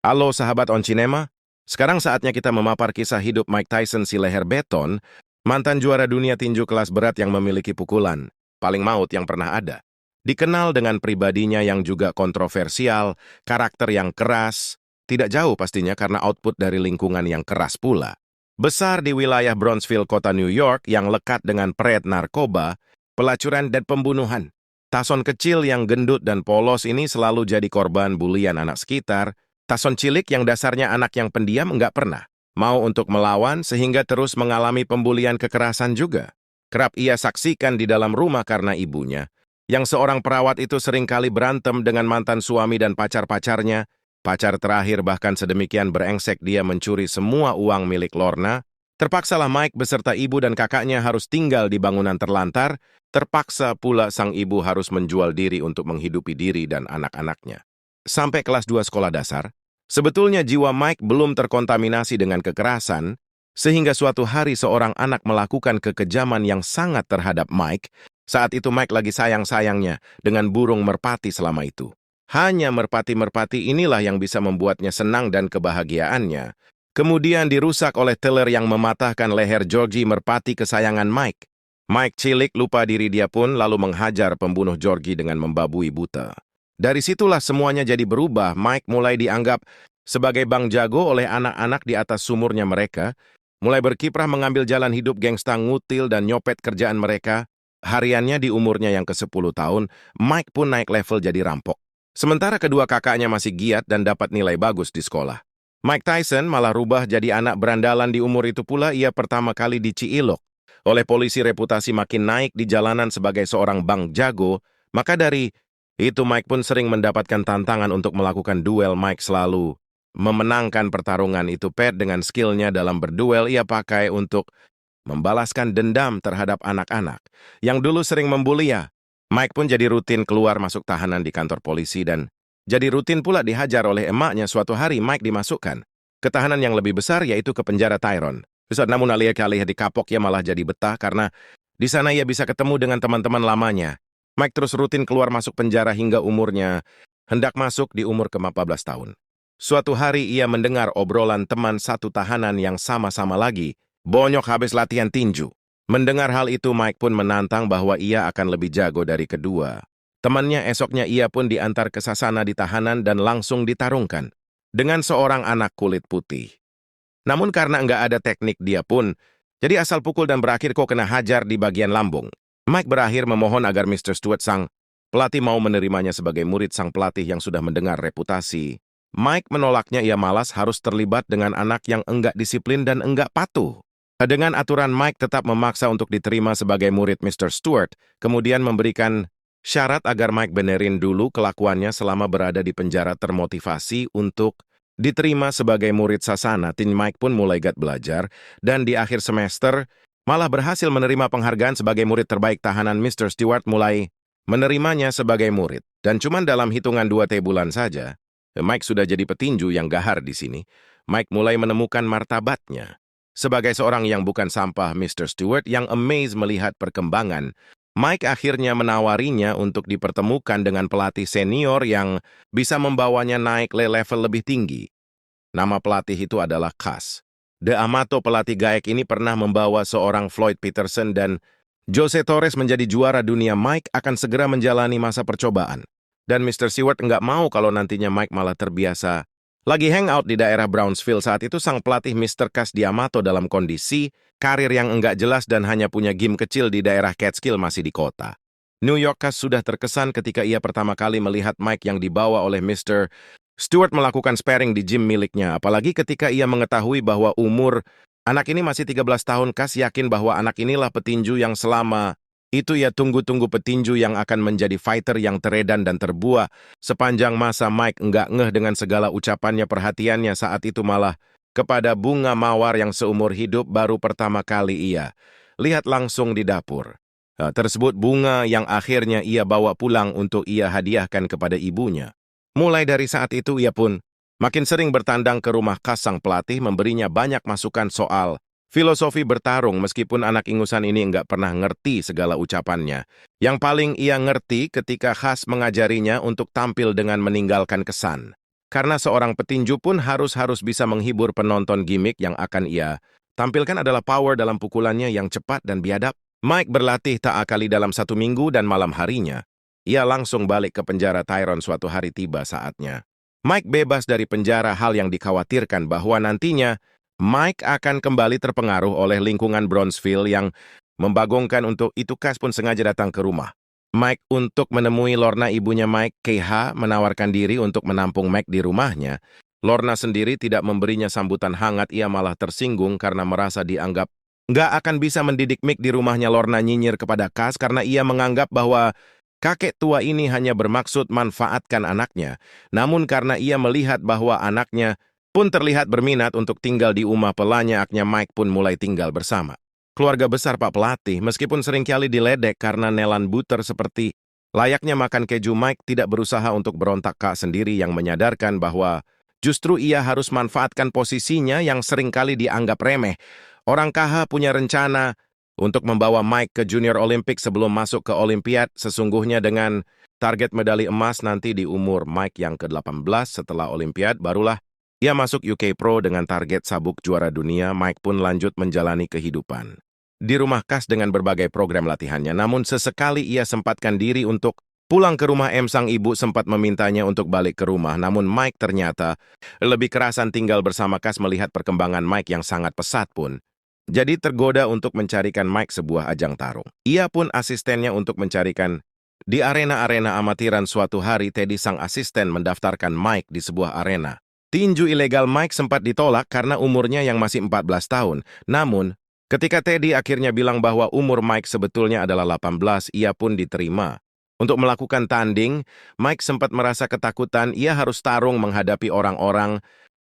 Halo sahabat Oncinema, sekarang saatnya kita memapar kisah hidup Mike Tyson si leher beton, mantan juara dunia tinju kelas berat yang memiliki pukulan paling maut yang pernah ada. Dikenal dengan pribadinya yang juga kontroversial, karakter yang keras, tidak jauh pastinya karena output dari lingkungan yang keras pula. Besar di wilayah Brownsville, kota New York yang lekat dengan peredaran narkoba, pelacuran dan pembunuhan. Tyson kecil yang gendut dan polos ini selalu jadi korban bulian anak sekitar. Tyson cilik yang dasarnya anak yang pendiam enggak pernah mau untuk melawan sehingga terus mengalami pembulian kekerasan juga. Kerap ia saksikan di dalam rumah karena ibunya, yang seorang perawat itu seringkali berantem dengan mantan suami dan pacar-pacarnya. Pacar terakhir bahkan sedemikian berengsek dia mencuri semua uang milik Lorna. Terpaksalah Mike beserta ibu dan kakaknya harus tinggal di bangunan terlantar. Terpaksa pula sang ibu harus menjual diri untuk menghidupi diri dan anak-anaknya. Sampai kelas 2 sekolah dasar, sebetulnya jiwa Mike belum terkontaminasi dengan kekerasan, sehingga suatu hari seorang anak melakukan kekejaman yang sangat terhadap Mike. Saat itu Mike lagi sayang-sayangnya dengan burung merpati selama itu. Hanya merpati-merpati inilah yang bisa membuatnya senang dan kebahagiaannya. Kemudian dirusak oleh teler yang mematahkan leher Georgie merpati kesayangan Mike. Mike cilik lupa diri dia pun lalu menghajar pembunuh Georgie dengan membabui buta. Dari situlah semuanya jadi berubah. Mike mulai dianggap sebagai bang jago oleh anak-anak di atas sumurnya mereka, mulai berkiprah mengambil jalan hidup gangsta ngutil dan nyopet kerjaan mereka. Hariannya di umurnya yang ke-10 tahun, Mike pun naik level jadi rampok. Sementara kedua kakaknya masih giat dan dapat nilai bagus di sekolah. Mike Tyson malah rubah jadi anak berandalan di umur itu pula ia pertama kali diciilok. Oleh polisi reputasi makin naik di jalanan sebagai seorang bang jago, maka dari itu Mike pun sering mendapatkan tantangan untuk melakukan duel. Mike selalu memenangkan pertarungan itu dengan skillnya dalam berduel ia pakai untuk membalaskan dendam terhadap anak-anak yang dulu sering membuli ia. Mike pun jadi rutin keluar masuk tahanan di kantor polisi dan jadi rutin pula dihajar oleh emaknya. Suatu hari Mike dimasukkan ke tahanan yang lebih besar yaitu ke penjara Tyrone. Namun alih-alih dikapok ia malah jadi betah karena di sana ia bisa ketemu dengan teman-teman lamanya. Mike terus rutin keluar masuk penjara hingga umurnya hendak masuk di umur ke-14 tahun. Suatu hari ia mendengar obrolan teman satu tahanan yang sama-sama lagi bonyok habis latihan tinju. Mendengar hal itu Mike pun menantang bahwa ia akan lebih jago dari kedua. Temannya esoknya ia pun diantar ke sasana di tahanan dan langsung ditarungkan dengan seorang anak kulit putih. Namun karena enggak ada teknik dia pun, jadi asal pukul dan berakhir kok kena hajar di bagian lambung. Mike berakhir memohon agar Mr. Stewart sang pelatih mau menerimanya sebagai murid sang pelatih yang sudah mendengar reputasi. Mike menolaknya, ia malas harus terlibat dengan anak yang enggak disiplin dan enggak patuh. Dengan aturan Mike tetap memaksa untuk diterima sebagai murid Mr. Stewart, kemudian memberikan syarat agar Mike benerin dulu kelakuannya selama berada di penjara termotivasi untuk diterima sebagai murid sasana. Tim Mike pun mulai giat belajar dan di akhir semester malah berhasil menerima penghargaan sebagai murid terbaik tahanan. Mr. Stewart mulai menerimanya sebagai murid. Dan cuma dalam hitungan 2 bulan saja, Mike sudah jadi petinju yang gahar di sini. Mike mulai menemukan martabatnya. Sebagai seorang yang bukan sampah, Mr. Stewart yang amazed melihat perkembangan, Mike akhirnya menawarinya untuk dipertemukan dengan pelatih senior yang bisa membawanya naik level lebih tinggi. Nama pelatih itu adalah Cass D'Amato. Pelatih gaek ini pernah membawa seorang Floyd Peterson dan Jose Torres menjadi juara dunia. Mike akan segera menjalani masa percobaan. Dan Mr. Stewart nggak mau kalau nantinya Mike malah terbiasa lagi hangout di daerah Brownsville. Saat itu sang pelatih Mr. Cass D'Amato dalam kondisi karir yang enggak jelas dan hanya punya gym kecil di daerah Catskill, masih di kota New York. Cass sudah terkesan ketika ia pertama kali melihat Mike yang dibawa oleh Mr. Stewart melakukan sparring di gym miliknya, apalagi ketika ia mengetahui bahwa umur anak ini masih 13 tahun. Cass yakin bahwa anak inilah petinju yang selama itu ia tunggu-tunggu, petinju yang akan menjadi fighter yang teredan dan terbuah sepanjang masa. Mike enggak ngeh dengan segala ucapannya. Perhatiannya saat itu malah kepada bunga mawar yang seumur hidup baru pertama kali ia lihat langsung di dapur. Tersebut bunga yang akhirnya ia bawa pulang untuk ia hadiahkan kepada ibunya. Mulai dari saat itu ia pun makin sering bertandang ke rumah Cass. Sang pelatih memberinya banyak masukan soal filosofi bertarung, meskipun anak ingusan ini enggak pernah ngerti segala ucapannya. Yang paling ia ngerti ketika Cass mengajarinya untuk tampil dengan meninggalkan kesan. karena seorang petinju pun harus bisa menghibur penonton. Gimmick yang akan ia tampilkan adalah power dalam pukulannya yang cepat dan biadab. Mike berlatih tak akali dalam 1 minggu dan malam harinya, ia langsung balik ke penjara Tyrone. Suatu hari tiba saatnya Mike bebas dari penjara, hal yang dikhawatirkan bahwa nantinya Mike akan kembali terpengaruh oleh lingkungan Brownsville yang membagongkan. Untuk itu Cass pun sengaja datang ke rumah Mike untuk menemui Lorna. Ibunya Mike, KH, menawarkan diri untuk menampung Mike di rumahnya. Lorna sendiri tidak memberinya sambutan hangat, ia malah tersinggung karena merasa dianggap nggak akan bisa mendidik Mike di rumahnya. Lorna nyinyir kepada Cass karena ia menganggap bahwa kakek tua ini hanya bermaksud manfaatkan anaknya. Namun karena ia melihat bahwa anaknya pun terlihat berminat untuk tinggal di rumah pelanya, akhirnya Mike pun mulai tinggal bersama keluarga besar Pak Pelatih. Meskipun seringkali diledek karena nelan buter seperti layaknya makan keju, Mike tidak berusaha untuk berontak. Kak sendiri yang menyadarkan bahwa justru ia harus manfaatkan posisinya yang seringkali dianggap remeh. Orang KH punya rencana untuk membawa Mike ke Junior Olympic sebelum masuk ke Olimpiad, sesungguhnya dengan target medali emas nanti di umur Mike yang ke-18. Setelah Olimpiad, barulah ia masuk UK Pro dengan target sabuk juara dunia. Mike pun lanjut menjalani kehidupan di rumah Cass dengan berbagai program latihannya. Namun sesekali ia sempatkan diri untuk pulang ke rumah Sang ibu sempat memintanya untuk balik ke rumah, namun Mike ternyata lebih kerasan tinggal bersama Cass. Melihat perkembangan Mike yang sangat pesat pun jadi tergoda untuk mencarikan Mike sebuah ajang tarung. Ia pun asistennya untuk mencarikan di arena-arena amatiran. Suatu hari Teddy sang asisten mendaftarkan Mike di sebuah arena tinju ilegal. Mike sempat ditolak karena umurnya yang masih 14 tahun. Namun, ketika Teddy akhirnya bilang bahwa umur Mike sebetulnya adalah 18, ia pun diterima. Untuk melakukan tanding, Mike sempat merasa ketakutan. Ia harus tarung menghadapi orang-orang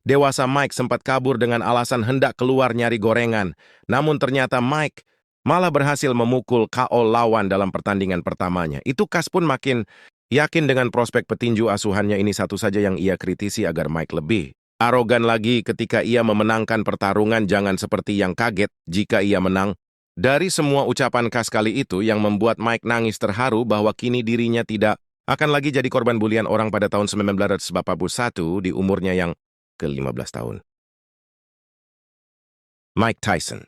dewasa. Mike sempat kabur dengan alasan hendak keluar nyari gorengan. Namun ternyata Mike malah berhasil memukul KO lawan dalam pertandingan pertamanya. Itu Cass pun makin yakin dengan prospek petinju asuhannya ini. Satu saja yang ia kritisi agar Mike lebih arogan lagi ketika ia memenangkan pertarungan. Jangan seperti yang kaget jika ia menang. Dari semua ucapan Cass kali itu yang membuat Mike nangis terharu bahwa kini dirinya tidak akan lagi jadi korban bulian orang. Pada tahun 1941 di umurnya yang ke-15 tahun, Mike Tyson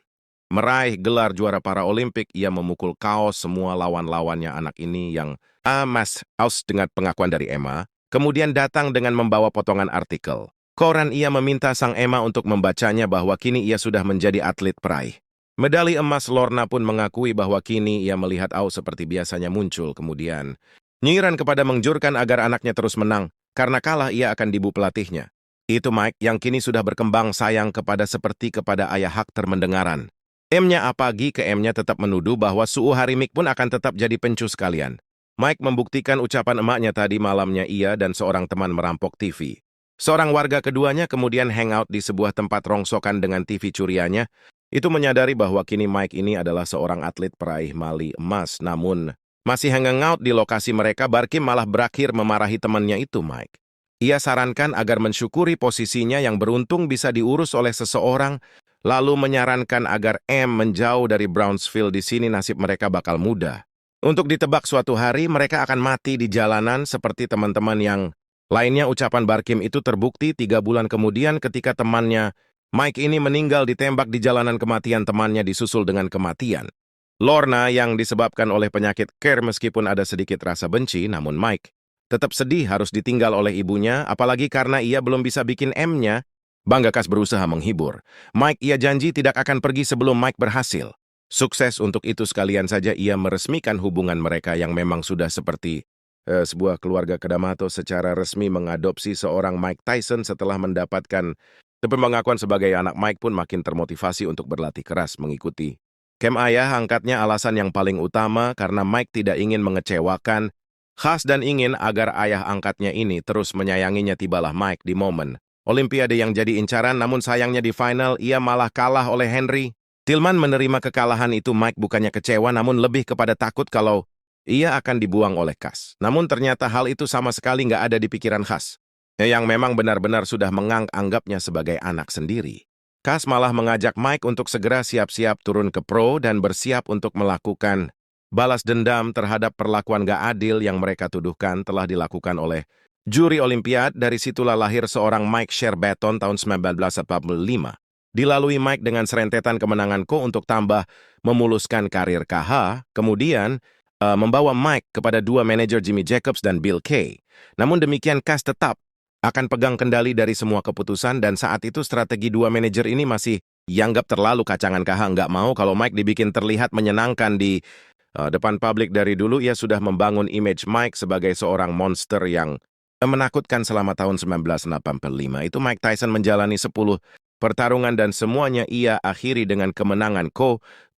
meraih gelar juara para Olimpik. Ia memukul KO semua lawan-lawannya. Anak ini yang emas aus dengan pengakuan dari Emma, kemudian datang dengan membawa potongan artikel koran. Ia meminta sang Emma untuk membacanya bahwa kini ia sudah menjadi atlet peraih medali emas. Lorna pun mengakui bahwa kini ia melihat Aus seperti biasanya muncul. Kemudian nyinyiran kepada mengjurkan agar anaknya terus menang, karena kalah ia akan dibu pelatihnya. Itu Mike yang kini sudah berkembang sayang kepada seperti kepada ayah hak termendengaran. M-nya apagi ke M-nya tetap menuduh bahwa suhu hari Mike pun akan tetap jadi pencu sekalian. Mike membuktikan ucapan emaknya tadi malamnya. Ia dan seorang teman merampok TV. Seorang warga keduanya kemudian hangout di sebuah tempat rongsokan dengan TV curiannya. Itu menyadari bahwa kini Mike ini adalah seorang atlet peraih medali emas. Namun masih hangout di lokasi mereka, Barkim malah berakhir memarahi temannya itu Mike. Ia sarankan agar mensyukuri posisinya yang beruntung bisa diurus oleh seseorang, lalu menyarankan agar M menjauh dari Brownsville. Di sini nasib mereka bakal mudah. Untuk ditebak suatu hari mereka akan mati di jalanan seperti teman-teman yang lainnya. Ucapan Barkim itu terbukti 3 bulan kemudian ketika temannya Mike ini meninggal ditembak di jalanan. Kematian temannya disusul dengan kematian Lorna yang disebabkan oleh penyakit Care. Meskipun ada sedikit rasa benci, namun Mike tetap sedih harus ditinggal oleh ibunya, apalagi karena ia belum bisa bikin M-nya bangga. Cass berusaha menghibur Mike. Ia janji tidak akan pergi sebelum Mike berhasil sukses. Untuk itu sekalian saja ia meresmikan hubungan mereka yang memang sudah seperti sebuah keluarga. Kedamato secara resmi mengadopsi seorang Mike Tyson. Setelah mendapatkan pengakuan sebagai anak, Mike pun makin termotivasi untuk berlatih keras mengikuti camp ayah angkatnya. Alasan yang paling utama karena Mike tidak ingin mengecewakan Cass dan ingin agar ayah angkatnya ini terus menyayanginya. Tibalah Mike di momen Olimpiade yang jadi incaran, namun sayangnya di final ia malah kalah oleh Henry Tillman. Menerima kekalahan itu Mike bukannya kecewa, namun lebih kepada takut kalau ia akan dibuang oleh Cass. Namun ternyata hal itu sama sekali nggak ada di pikiran Cass, yang memang benar-benar sudah menganggapnya sebagai anak sendiri. Cass malah mengajak Mike untuk segera siap-siap turun ke pro dan bersiap untuk melakukan balas dendam terhadap perlakuan gak adil yang mereka tuduhkan telah dilakukan oleh juri Olimpiade. Dari situlah lahir seorang Mike Sherbaton tahun 1945. Dilalui Mike dengan serentetan kemenangan untuk tambah memuluskan karir KH, kemudian membawa Mike kepada dua manajer Jimmy Jacobs dan Bill Kay. Namun demikian Cass tetap akan pegang kendali dari semua keputusan dan saat itu strategi dua manajer ini masih dianggap terlalu kacangan. KH nggak mau kalau Mike dibikin terlihat menyenangkan di depan publik. Dari dulu ia sudah membangun image Mike sebagai seorang monster yang menakutkan. Selama tahun 1985 itu Mike Tyson menjalani 10 pertarungan dan semuanya ia akhiri dengan kemenangan.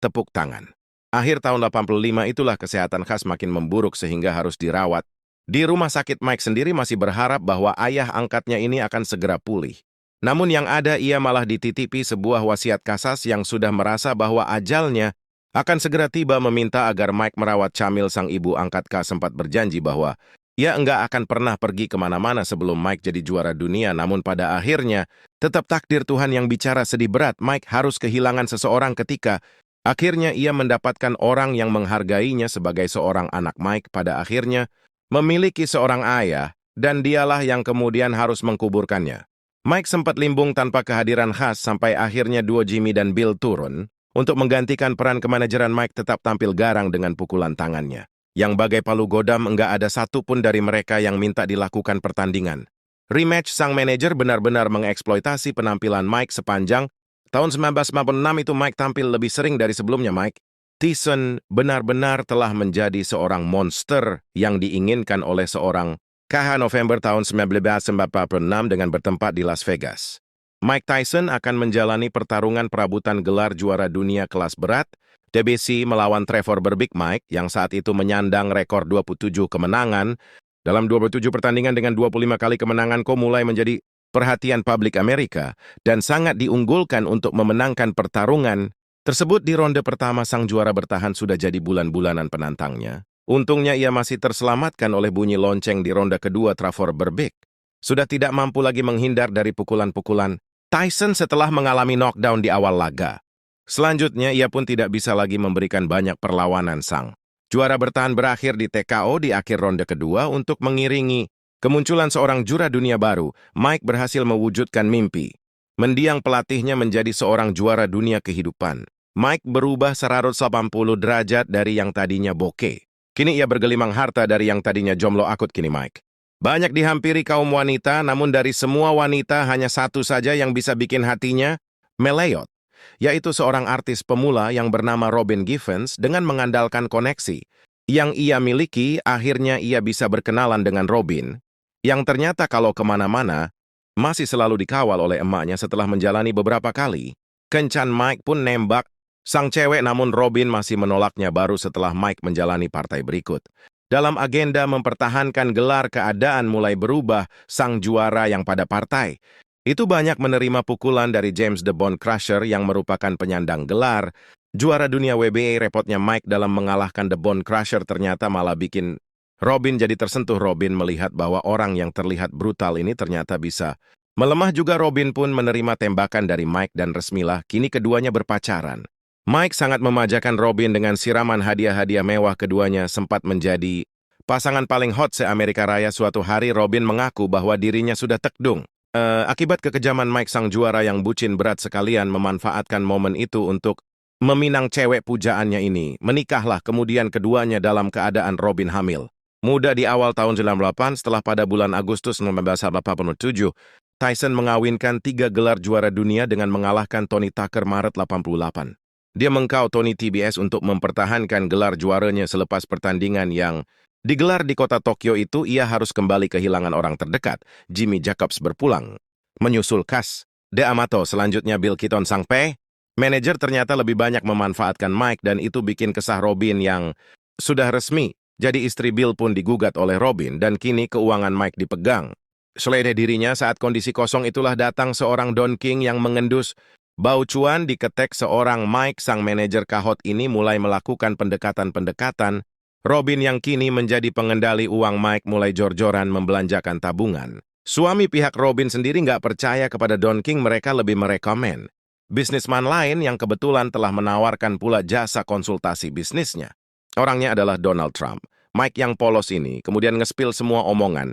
Tepuk tangan. Akhir tahun 85 itulah kesehatan Cass makin memburuk sehingga harus dirawat. Di rumah sakit Mike sendiri masih berharap bahwa ayah angkatnya ini akan segera pulih. Namun yang ada ia malah dititipi sebuah wasiat Casas yang sudah merasa bahwa ajalnya akan segera tiba, meminta agar Mike merawat Camille. Sang ibu angkat Cass sempat berjanji bahwa ia enggak akan pernah pergi kemana-mana sebelum Mike jadi juara dunia. Namun pada akhirnya tetap takdir Tuhan yang bicara. Sedih berat Mike harus kehilangan seseorang ketika akhirnya ia mendapatkan orang yang menghargainya sebagai seorang anak. Mike pada akhirnya memiliki seorang ayah dan dialah yang kemudian harus mengkuburkannya. Mike sempat limbung tanpa kehadiran Cass sampai akhirnya duo Jimmy dan Bill turun untuk menggantikan peran kemanajeran. Mike tetap tampil garang dengan pukulan tangannya yang bagai palu godam. Enggak ada satupun dari mereka yang minta dilakukan pertandingan. Rematch. Sang manajer benar-benar mengeksploitasi penampilan Mike sepanjang tahun 1996 itu. Mike tampil lebih sering dari sebelumnya. Mike Tyson benar-benar telah menjadi seorang monster yang diinginkan oleh seorang KH. November tahun 1946 dengan bertempat di Las Vegas. Mike Tyson akan menjalani pertarungan perabutan gelar juara dunia kelas berat WBC melawan Trevor Berbick. Mike yang saat itu menyandang rekor 27 kemenangan dalam 27 pertandingan dengan 25 kali kemenangan mulai menjadi perhatian publik Amerika dan sangat diunggulkan untuk memenangkan pertarungan tersebut. Di ronde pertama sang juara bertahan sudah jadi bulan-bulanan penantangnya. Untungnya ia masih terselamatkan oleh bunyi lonceng di ronde kedua. Trevor Berbick sudah tidak mampu lagi menghindar dari pukulan-pukulan Tyson setelah mengalami knockdown di awal laga. Selanjutnya ia pun tidak bisa lagi memberikan banyak perlawanan. Sang juara bertahan berakhir di TKO di akhir ronde kedua. Untuk mengiringi kemunculan seorang juara dunia baru, Mike berhasil mewujudkan mimpi mendiang pelatihnya menjadi seorang juara dunia kehidupan. Mike berubah 180 derajat dari yang tadinya bokeh. Kini ia bergelimang harta. Dari yang tadinya jomblo akut, kini Mike banyak dihampiri kaum wanita. Namun dari semua wanita hanya satu saja yang bisa bikin hatinya meleyot, yaitu seorang artis pemula yang bernama Robin Givens. Dengan mengandalkan koneksi yang ia miliki, akhirnya ia bisa berkenalan dengan Robin, yang ternyata kalau kemana-mana masih selalu dikawal oleh emaknya. Setelah menjalani beberapa kali kencan, Mike pun nembak sang cewek, namun Robin masih menolaknya. Baru setelah Mike menjalani partai berikut dalam agenda mempertahankan gelar, keadaan mulai berubah. Sang juara yang pada partai itu banyak menerima pukulan dari James The Bone Crusher yang merupakan penyandang gelar juara dunia WBA. Repotnya Mike dalam mengalahkan The Bone Crusher ternyata malah bikin Robin jadi tersentuh. Robin melihat bahwa orang yang terlihat brutal ini ternyata bisa melemah juga. Robin pun menerima tembakan dari Mike dan resmilah kini keduanya berpacaran. Mike sangat memanjakan Robin dengan siraman hadiah-hadiah mewah. Keduanya sempat menjadi pasangan paling hot se-Amerika Raya. Suatu hari Robin mengaku bahwa dirinya sudah tekdung akibat kekejaman Mike. Sang juara yang bucin berat sekalian memanfaatkan momen itu untuk meminang cewek pujaannya ini. Menikahlah kemudian keduanya dalam keadaan Robin hamil muda di awal tahun 98. Setelah pada bulan Agustus 1987, Tyson mengawinkan 3 gelar juara dunia dengan mengalahkan Tony Tucker Maret 88. Dia mengkau Tony TBS untuk mempertahankan gelar juaranya. Selepas pertandingan yang digelar di kota Tokyo itu, ia harus kembali kehilangan orang terdekat. Jimmy Jacobs berpulang menyusul Cass D'Amato. Selanjutnya Bill Keaton. Sang manajer ternyata lebih banyak memanfaatkan Mike dan itu bikin kesah Robin yang sudah resmi jadi istri Bill pun digugat oleh Robin dan kini keuangan Mike dipegang selede dirinya. Saat kondisi kosong itulah datang seorang Don King yang mengendus bau cuan. Diketek seorang Mike, sang manajer kahot ini mulai melakukan pendekatan-pendekatan. Robin yang kini menjadi pengendali uang Mike mulai jor-joran membelanjakan tabungan. Suami pihak Robin sendiri nggak percaya kepada Don King. Mereka lebih merekomen bisnisman lain yang kebetulan telah menawarkan pula jasa konsultasi bisnisnya. Orangnya adalah Donald Trump. Mike yang polos ini kemudian nge-spill semua omongan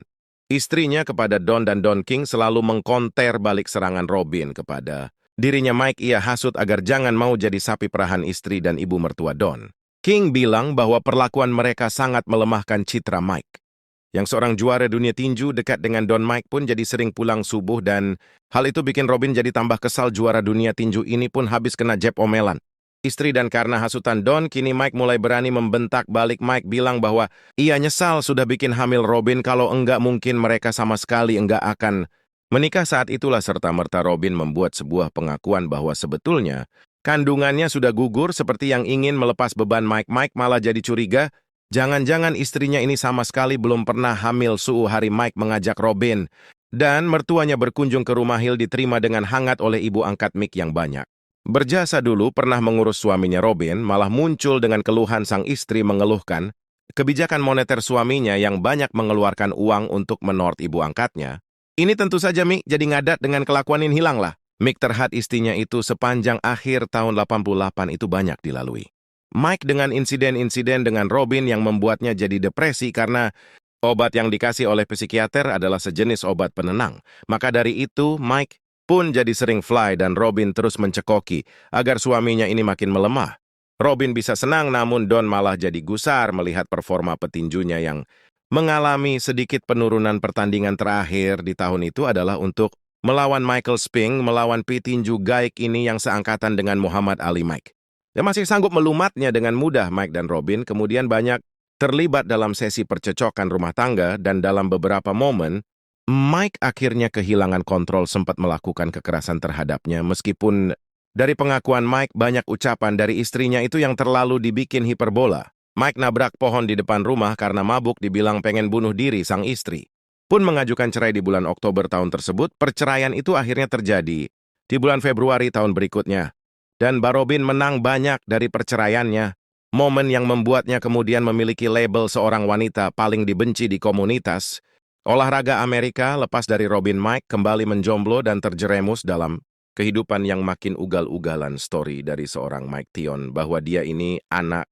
Istrinya kepada Don dan Don King selalu mengkonter balik serangan Robin kepada dirinya Mike. Ia hasut agar jangan mau jadi sapi perahan istri dan ibu mertua Don. King bilang bahwa perlakuan mereka sangat melemahkan citra Mike. Yang seorang juara dunia tinju dekat dengan Don Mike pun jadi sering pulang subuh dan hal itu bikin Robin jadi tambah kesal. Juara dunia tinju ini pun habis kena jeb omelan istri dan karena hasutan Don, kini Mike mulai berani membentak balik. Mike bilang bahwa ia nyesal sudah bikin hamil Robin, kalau enggak mungkin mereka sama sekali enggak akan menikah. Saat itulah serta-merta Robin membuat sebuah pengakuan bahwa sebetulnya kandungannya sudah gugur seperti yang ingin melepas beban Mike. Mike malah jadi curiga, jangan-jangan istrinya ini sama sekali belum pernah hamil. Suatu hari Mike mengajak Robin dan mertuanya berkunjung ke rumah. Hill diterima dengan hangat oleh ibu angkat Mick yang banyak berjasa dulu pernah mengurus suaminya. Robin malah muncul dengan keluhan. Sang istri mengeluhkan kebijakan moneter suaminya yang banyak mengeluarkan uang untuk menort ibu angkatnya. Ini tentu saja Mick jadi ngadat dengan kelakuan ini. Hilanglah Mick terhadap istrinya itu sepanjang akhir tahun 88 itu banyak dilalui Mike dengan insiden-insiden dengan Robin yang membuatnya jadi depresi karena obat yang dikasih oleh psikiater adalah sejenis obat penenang. Maka dari itu Mike pun jadi sering fly dan Robin terus mencekoki agar suaminya ini makin melemah. Robin bisa senang namun Don malah jadi gusar melihat performa petinjunya yang mengalami sedikit penurunan. Pertandingan terakhir di tahun itu adalah untuk melawan Michael Spink, melawan petinju gaik ini yang seangkatan dengan Muhammad Ali. Mike dia masih sanggup melumatnya dengan mudah. Mike dan Robin kemudian banyak terlibat dalam sesi percecokan rumah tangga dan dalam beberapa momen Mike akhirnya kehilangan kontrol, sempat melakukan kekerasan terhadapnya. Meskipun dari pengakuan Mike banyak ucapan dari istrinya itu yang terlalu dibikin hiperbola. Mike nabrak pohon di depan rumah karena mabuk, dibilang pengen bunuh diri. Sang istri pun mengajukan cerai di bulan Oktober tahun tersebut. Perceraian itu akhirnya terjadi di bulan Februari tahun berikutnya. Dan Robin menang banyak dari perceraiannya. Momen yang membuatnya kemudian memiliki label seorang wanita paling dibenci di komunitas olahraga Amerika. Lepas dari Robin, Mike kembali menjomblo dan terjeremus dalam kehidupan yang makin ugal-ugalan. Story dari seorang Mike Tion bahwa dia ini anak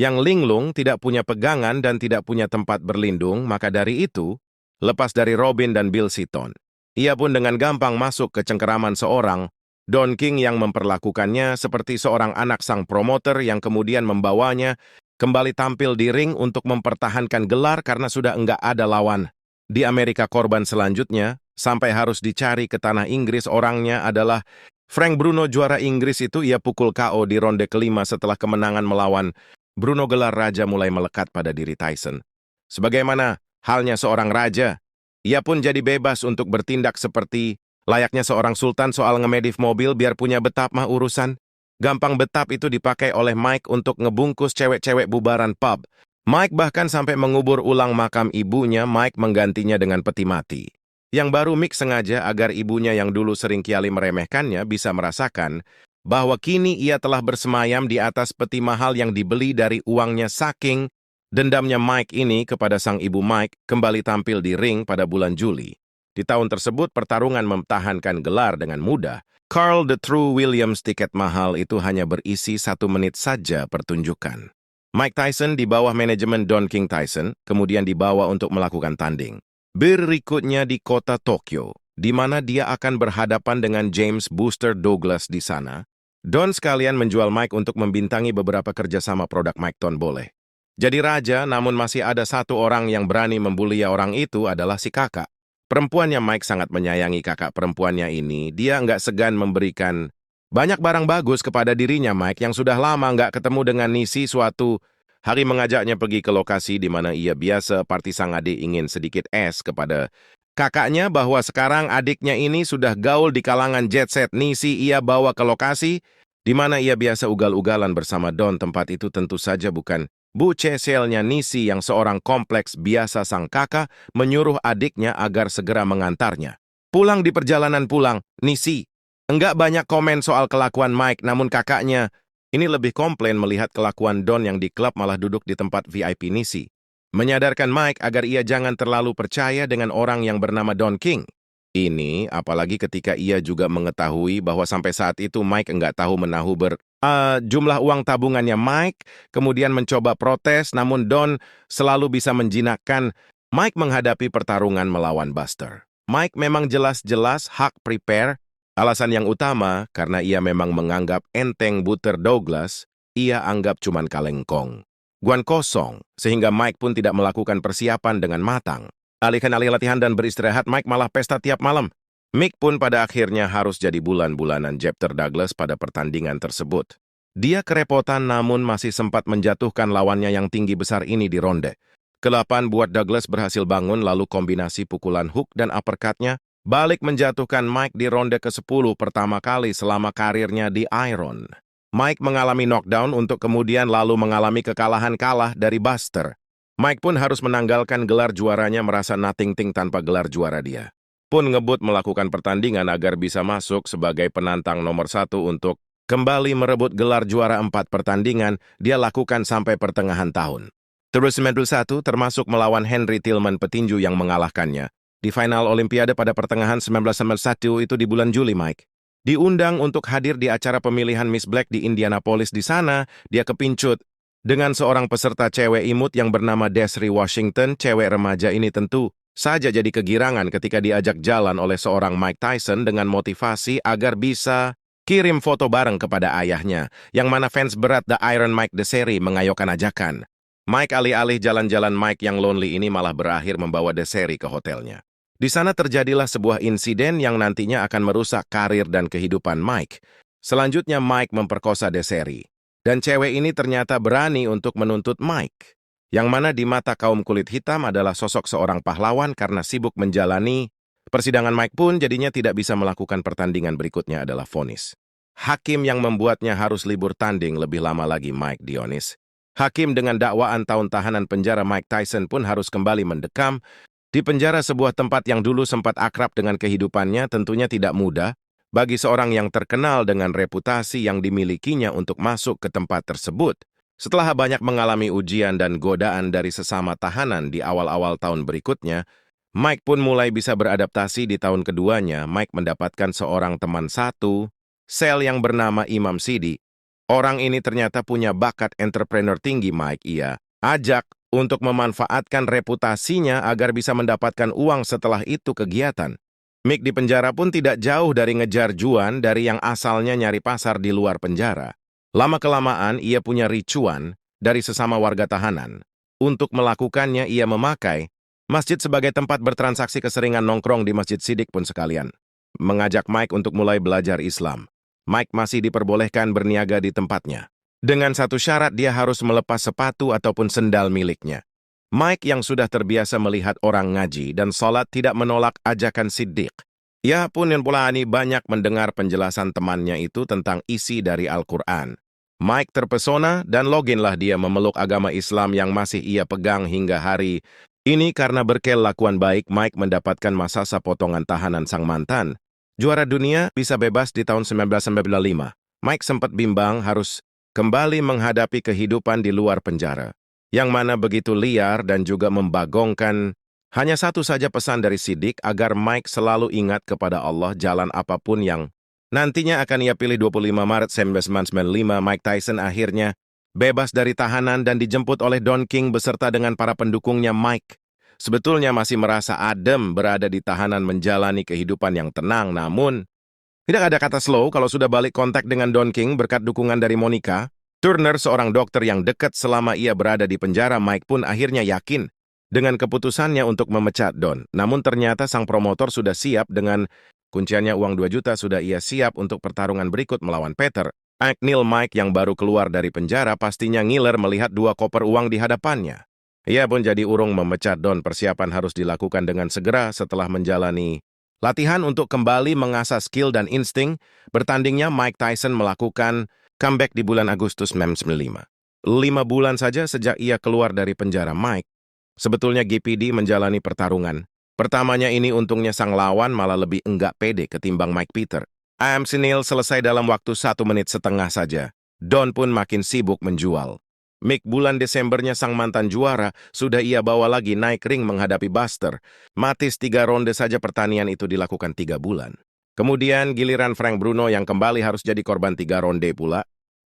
yang linglung, tidak punya pegangan dan tidak punya tempat berlindung. Maka dari itu, lepas dari Robin dan Bill Seaton, ia pun dengan gampang masuk ke cengkeraman seorang Don King yang memperlakukannya seperti seorang anak. Sang promoter yang kemudian membawanya kembali tampil di ring untuk mempertahankan gelar karena sudah enggak ada lawan di Amerika. Korban selanjutnya sampai harus dicari ke tanah Inggris orangnya adalah Frank Bruno. Juara Inggris itu ia pukul KO di ronde kelima. Setelah kemenangan melawan Bruno, gelar raja mulai melekat pada diri Tyson. Sebagaimana halnya seorang raja, ia pun jadi bebas untuk bertindak seperti layaknya seorang sultan. Soal ngemedif mobil, biar punya betap mah urusan gampang. Betap itu dipakai oleh Mike untuk ngebungkus cewek-cewek bubaran pub. Mike bahkan sampai mengubur ulang makam ibunya. Mike menggantinya dengan peti mati yang baru. Mick sengaja agar ibunya yang dulu sering kiali meremehkannya bisa merasakan bahwa kini ia telah bersemayam di atas peti mahal yang dibeli dari uangnya. Saking dendamnya Mike ini kepada sang ibu, Mike kembali tampil di ring pada bulan Juli. Di tahun tersebut pertarungan mempertahankan gelar dengan mudah. Carl the True Williams, tiket mahal itu hanya berisi 1 menit saja pertunjukan. Mike Tyson di bawah manajemen Don King Tyson kemudian dibawa untuk melakukan tanding berikutnya di kota Tokyo, di mana dia akan berhadapan dengan James Booster Douglas. Di sana Don sekalian menjual Mike untuk membintangi beberapa kerjasama produk. Mike Ton boleh jadi raja, namun masih ada satu orang yang berani membuli. Orang itu adalah si kakak perempuannya. Mike sangat menyayangi kakak perempuannya ini. Dia nggak segan memberikan banyak barang bagus kepada dirinya. Mike yang sudah lama nggak ketemu dengan Nisi suatu hari mengajaknya pergi ke lokasi di mana ia biasa party. Sang adik ingin sedikit es kepada kakaknya bahwa sekarang adiknya ini sudah gaul di kalangan jet set. Nisi ia bawa ke lokasi di mana ia biasa ugal-ugalan bersama Don. Tempat itu tentu saja bukan Bu Ceselnya Nisi yang seorang kompleks biasa. Sang kakak menyuruh adiknya agar segera mengantarnya pulang. Di perjalanan pulang, Nisi enggak banyak komen soal kelakuan Mike, namun kakaknya ini lebih komplain melihat kelakuan Don yang di klub malah duduk di tempat VIP. Nisi menyadarkan Mike agar ia jangan terlalu percaya dengan orang yang bernama Don King ini, apalagi ketika ia juga mengetahui bahwa sampai saat itu Mike enggak tahu menahu jumlah uang tabungannya. Mike kemudian mencoba protes, namun Don selalu bisa menjinakkan Mike menghadapi pertarungan melawan Buster. Mike memang jelas-jelas hak prepare. Alasan yang utama, karena ia memang menganggap enteng Buster Douglas, ia anggap cuman kalengkong. Guan kosong, sehingga Mike pun tidak melakukan persiapan dengan matang. Alihkan alih latihan dan beristirahat, Mike malah pesta tiap malam. Mick pun pada akhirnya harus jadi bulan-bulanan Buster Douglas pada pertandingan tersebut. Dia kerepotan namun masih sempat menjatuhkan lawannya yang tinggi besar ini di ronde. Ke-8 buat Douglas berhasil bangun lalu kombinasi pukulan hook dan uppercut-nya balik menjatuhkan Mike di ronde ke-10 pertama kali selama karirnya di Iron. Mike mengalami knockdown untuk kemudian lalu mengalami kekalahan kalah dari Buster. Mike pun harus menanggalkan gelar juaranya merasa nothing tanpa gelar juara dia. Pun ngebut melakukan pertandingan agar bisa masuk sebagai penantang nomor 1 untuk kembali merebut gelar juara 4 pertandingan dia lakukan sampai pertengahan tahun. Terus 91 termasuk melawan Henry Tillman petinju yang mengalahkannya. Di final Olimpiade pada pertengahan 1991 itu di bulan Juli Mike diundang untuk hadir di acara pemilihan Miss Black di Indianapolis. Di sana dia kepincut dengan seorang peserta cewek imut yang bernama Desiree Washington. Cewek remaja ini tentu saja jadi kegirangan ketika diajak jalan oleh seorang Mike Tyson dengan motivasi agar bisa kirim foto bareng kepada ayahnya, yang mana fans berat The Iron Mike Desiree mengayokan ajakan. Mike alih-alih jalan-jalan Mike yang lonely ini malah berakhir membawa Desiree ke hotelnya. Di sana terjadilah sebuah insiden yang nantinya akan merusak karir dan kehidupan Mike. Selanjutnya Mike memperkosa Desiree. Dan cewek ini ternyata berani untuk menuntut Mike, yang mana di mata kaum kulit hitam adalah sosok seorang pahlawan karena sibuk menjalani persidangan. Mike pun jadinya tidak bisa melakukan pertandingan berikutnya adalah vonis. Hakim yang membuatnya harus libur tanding lebih lama lagi Mike Dionis. Hakim dengan dakwaan tahun tahanan penjara Mike Tyson pun harus kembali mendekam di penjara, sebuah tempat yang dulu sempat akrab dengan kehidupannya. Tentunya tidak mudah bagi seorang yang terkenal dengan reputasi yang dimilikinya untuk masuk ke tempat tersebut. Setelah banyak mengalami ujian dan godaan dari sesama tahanan di awal-awal tahun berikutnya, Mike pun mulai bisa beradaptasi. Di tahun keduanya, Mike mendapatkan seorang teman satu sel yang bernama Imam Sidi. Orang ini ternyata punya bakat entrepreneur tinggi. Mike ia ajak untuk memanfaatkan reputasinya agar bisa mendapatkan uang setelah itu kegiatan. Mike di penjara pun tidak jauh dari ngejar Juan dari yang asalnya nyari pasar di luar penjara. Lama-kelamaan ia punya ricuan dari sesama warga tahanan. Untuk melakukannya ia memakai masjid sebagai tempat bertransaksi. Keseringan nongkrong di Masjid Siddiq pun sekalian mengajak Mike untuk mulai belajar Islam. Mike masih diperbolehkan berniaga di tempatnya. Dengan satu syarat, dia harus melepas sepatu ataupun sendal miliknya. Mike yang sudah terbiasa melihat orang ngaji dan sholat tidak menolak ajakan Siddiq. Ia pun yang pula banyak mendengar penjelasan temannya itu tentang isi dari Al-Quran. Mike terpesona dan loginlah dia memeluk agama Islam yang masih ia pegang hingga hari ini. Karena berkelakuan baik, Mike mendapatkan masasa potongan tahanan sang mantan juara dunia bisa bebas di tahun 1995. Mike sempat bimbang harus kembali menghadapi kehidupan di luar penjara, yang mana begitu liar dan juga membagongkan. Hanya satu saja pesan dari Siddiq agar Mike selalu ingat kepada Allah jalan apapun yang nantinya akan ia pilih. 25 Maret 1995, Mike Tyson akhirnya bebas dari tahanan dan dijemput oleh Don King beserta dengan para pendukungnya. Mike sebetulnya masih merasa adem berada di tahanan menjalani kehidupan yang tenang, namun tidak ada kata slow kalau sudah balik kontak dengan Don King berkat dukungan dari Monica Turner, seorang dokter yang dekat selama ia berada di penjara. Mike pun akhirnya yakin dengan keputusannya untuk memecat Don. Namun ternyata sang promotor sudah siap dengan kunciannya uang 2 juta. Sudah ia siap untuk pertarungan berikut melawan Peter McNeil. Mike yang baru keluar dari penjara pastinya ngiler melihat 2 koper uang di hadapannya. Ia pun jadi urung memecat Don. Persiapan harus dilakukan dengan segera setelah menjalani latihan untuk kembali mengasah skill dan insting bertandingnya. Mike Tyson melakukan comeback di bulan Agustus 1995. 5 bulan saja sejak ia keluar dari penjara, Mike sebetulnya GPD menjalani pertarungan pertamanya ini. Untungnya sang lawan malah lebih enggak pede ketimbang Mike Peter. MC Neal selesai dalam waktu 1 menit setengah saja. Don pun makin sibuk menjual. Mick bulan Desembernya sang mantan juara sudah ia bawa lagi naik ring menghadapi Buster. Matis 3 ronde saja pertanian itu dilakukan 3 bulan. Kemudian giliran Frank Bruno yang kembali harus jadi korban 3 ronde pula.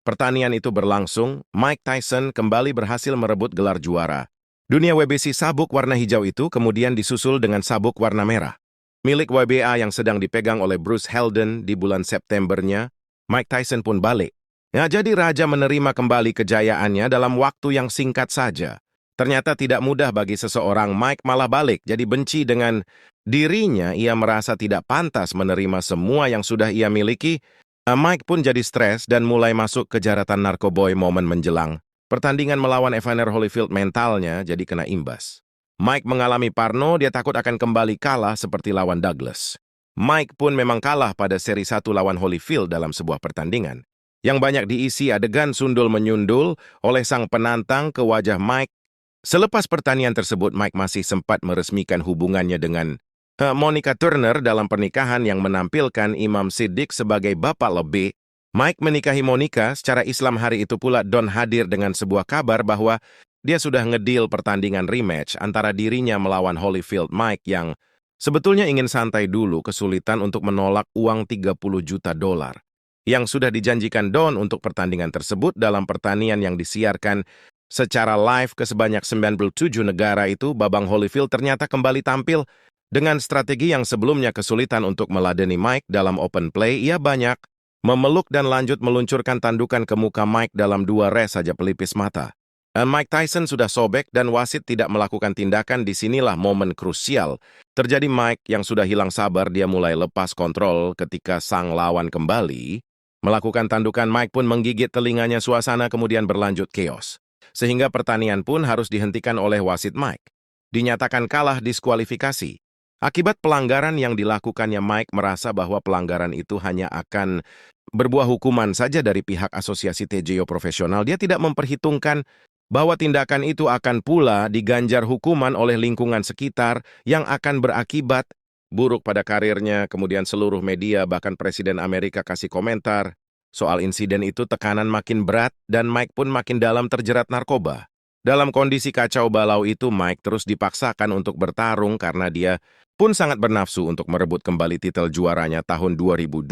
Pertanian itu berlangsung, Mike Tyson kembali berhasil merebut gelar juara. Dunia WBC sabuk warna hijau itu kemudian disusul dengan sabuk warna merah. Milik WBA yang sedang dipegang oleh Bruce Helden di bulan Septembernya, Mike Tyson pun balik. Ya, jadi Raja menerima kembali kejayaannya dalam waktu yang singkat saja. Ternyata tidak mudah bagi seseorang. Mike malah balik, jadi benci dengan dirinya. Ia merasa tidak pantas menerima semua yang sudah ia miliki. Mike pun jadi stres dan mulai masuk ke jeratan narkoboy momen menjelang. Pertandingan melawan Evander Holyfield mentalnya jadi kena imbas. Mike mengalami parno, dia takut akan kembali kalah seperti lawan Douglas. Mike pun memang kalah pada seri 1 lawan Holyfield dalam sebuah pertandingan, yang banyak diisi adegan sundul-menyundul oleh sang penantang ke wajah Mike. Selepas pertandingan tersebut, Mike masih sempat meresmikan hubungannya dengan Monica Turner dalam pernikahan yang menampilkan Imam Siddiq sebagai bapak lebih. Mike menikahi Monica, secara Islam hari itu pula Don hadir dengan sebuah kabar bahwa dia sudah ngedil pertandingan rematch antara dirinya melawan Holyfield. Mike yang sebetulnya ingin santai dulu kesulitan untuk menolak uang 30 juta dolar yang sudah dijanjikan Don untuk pertandingan tersebut dalam pertandingan yang disiarkan secara live ke sebanyak 97 negara itu. Babang Holyfield ternyata kembali tampil dengan strategi yang sebelumnya kesulitan untuk meladeni Mike dalam open play. Ia banyak memeluk dan lanjut meluncurkan tandukan ke muka Mike dalam 2 res saja pelipis mata. Mike Tyson sudah sobek dan wasit tidak melakukan tindakan. Disinilah momen krusial. Terjadi. Mike yang sudah hilang sabar, dia mulai lepas kontrol ketika sang lawan kembali melakukan tandukan. Mike pun menggigit telinganya. Suasana kemudian berlanjut chaos, sehingga pertandingan pun harus dihentikan oleh wasit. Mike dinyatakan kalah diskualifikasi. Akibat pelanggaran yang dilakukannya, Mike merasa bahwa pelanggaran itu hanya akan berbuah hukuman saja dari pihak Asosiasi TJO Profesional. Dia tidak memperhitungkan bahwa tindakan itu akan pula diganjar hukuman oleh lingkungan sekitar yang akan berakibat buruk pada karirnya. Kemudian seluruh media, bahkan Presiden Amerika kasih komentar soal insiden itu. Tekanan makin berat dan Mike pun makin dalam terjerat narkoba. Dalam kondisi kacau balau itu, Mike terus dipaksakan untuk bertarung karena dia pun sangat bernafsu untuk merebut kembali titel juaranya tahun 2002.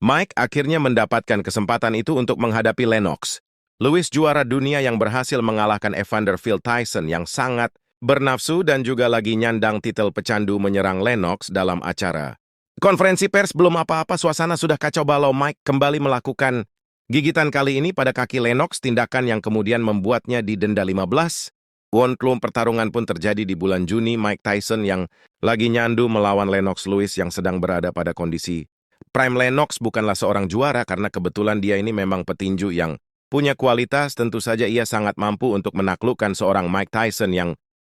Mike akhirnya mendapatkan kesempatan itu untuk menghadapi Lennox Lewis, juara dunia yang berhasil mengalahkan Evander Tyson yang sangat bernafsu dan juga lagi nyandang titel pecandu menyerang Lennox dalam acara konferensi pers. Belum apa-apa, suasana sudah kacau balau. Mike kembali melakukan gigitan kali ini pada kaki Lennox, tindakan yang kemudian membuatnya didenda 15 won. Pertarungan pun terjadi di bulan Juni. Mike Tyson yang lagi nyandu melawan Lennox Lewis yang sedang berada pada kondisi prime. Lennox bukanlah seorang juara karena kebetulan dia ini memang petinju yang punya kualitas. Tentu saja ia sangat mampu untuk menaklukkan seorang Mike Tyson yang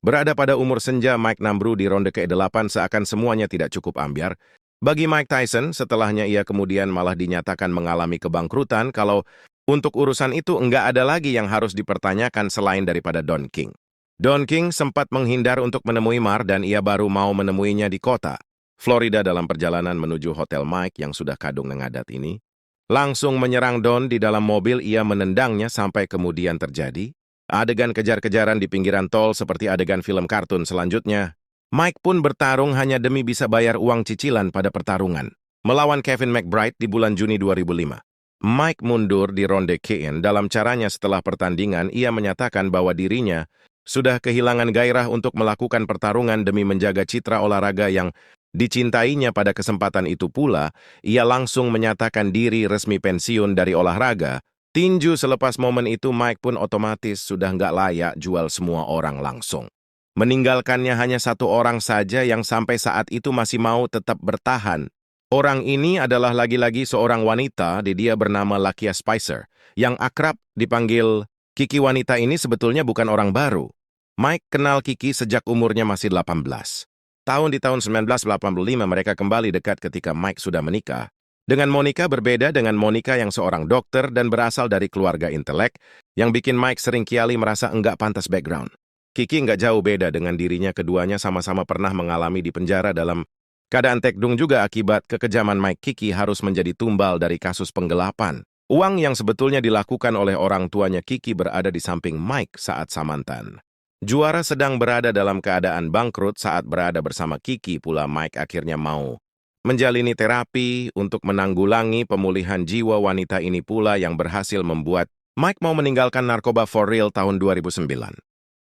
berada pada umur senja. Mike nambru di ronde ke-8 seakan semuanya tidak cukup ambyar bagi Mike Tyson. Setelahnya ia kemudian malah dinyatakan mengalami kebangkrutan. Kalau untuk urusan itu enggak ada lagi yang harus dipertanyakan selain daripada Don King. Don King sempat menghindar untuk menemui Mar dan ia baru mau menemuinya di kota Florida. Dalam perjalanan menuju hotel, Mike yang sudah kadung nengadat ini langsung menyerang Don di dalam mobil. Ia menendangnya sampai kemudian terjadi adegan kejar-kejaran di pinggiran tol seperti adegan film kartun. Selanjutnya, Mike pun bertarung hanya demi bisa bayar uang cicilan pada pertarungan melawan Kevin McBride di bulan Juni 2005. Mike mundur di ronde ke-9. Dalam caranya setelah pertandingan, ia menyatakan bahwa dirinya sudah kehilangan gairah untuk melakukan pertarungan demi menjaga citra olahraga yang dicintainya. Pada kesempatan itu pula, ia langsung menyatakan diri resmi pensiun dari olahraga tinju. Selepas momen itu, Mike pun otomatis sudah nggak layak jual. Semua orang langsung meninggalkannya. Hanya satu orang saja yang sampai saat itu masih mau tetap bertahan. Orang ini adalah lagi-lagi seorang wanita. Dia bernama Lakia Spicer, yang akrab dipanggil Kiki. Wanita ini sebetulnya bukan orang baru. Mike kenal Kiki sejak umurnya masih 18 tahun. Di tahun 1985 mereka kembali dekat ketika Mike sudah menikah dengan Monica. Berbeda dengan Monica yang seorang dokter dan berasal dari keluarga intelek, yang bikin Mike sering kiali merasa enggak pantas background. Kiki enggak jauh beda dengan dirinya. Keduanya sama-sama pernah mengalami di penjara dalam keadaan tekdung juga akibat kekejaman Mike. Kiki harus menjadi tumbal dari kasus penggelapan uang yang sebetulnya dilakukan oleh orang tuanya. Kiki berada di samping Mike saat Samantan juara sedang berada dalam keadaan bangkrut. Saat berada bersama Kiki pula, Mike akhirnya mau menjalani terapi untuk menanggulangi pemulihan jiwa. Wanita ini pula yang berhasil membuat Mike mau meninggalkan narkoba for real tahun 2009.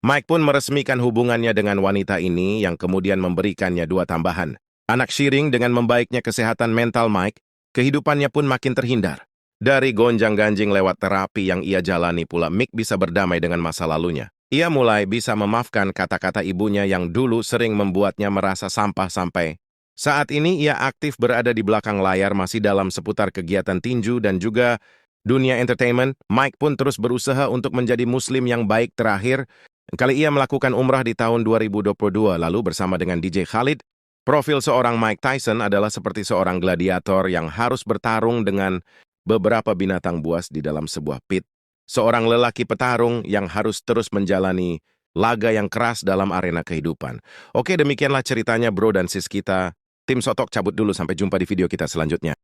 Mike pun meresmikan hubungannya dengan wanita ini yang kemudian memberikannya 2 tambahan. Anak Seiring dengan membaiknya kesehatan mental Mike, kehidupannya pun makin terhindar. Dari gonjang-ganjing lewat terapi yang ia jalani pula, Mick bisa berdamai dengan masa lalunya. Ia mulai bisa memaafkan kata-kata ibunya yang dulu sering membuatnya merasa sampah sampai saat ini ia aktif berada di belakang layar masih dalam seputar kegiatan tinju dan juga dunia entertainment. Mike pun terus berusaha untuk menjadi muslim yang baik terakhir. Kali ia melakukan umrah di tahun 2022 lalu bersama dengan DJ Khalid. Profil seorang Mike Tyson adalah seperti seorang gladiator yang harus bertarung dengan beberapa binatang buas di dalam sebuah pit. Seorang lelaki petarung yang harus terus menjalani laga yang keras dalam arena kehidupan. Oke, demikianlah ceritanya bro dan sis kita. Tim Sotok cabut dulu, sampai jumpa di video kita selanjutnya.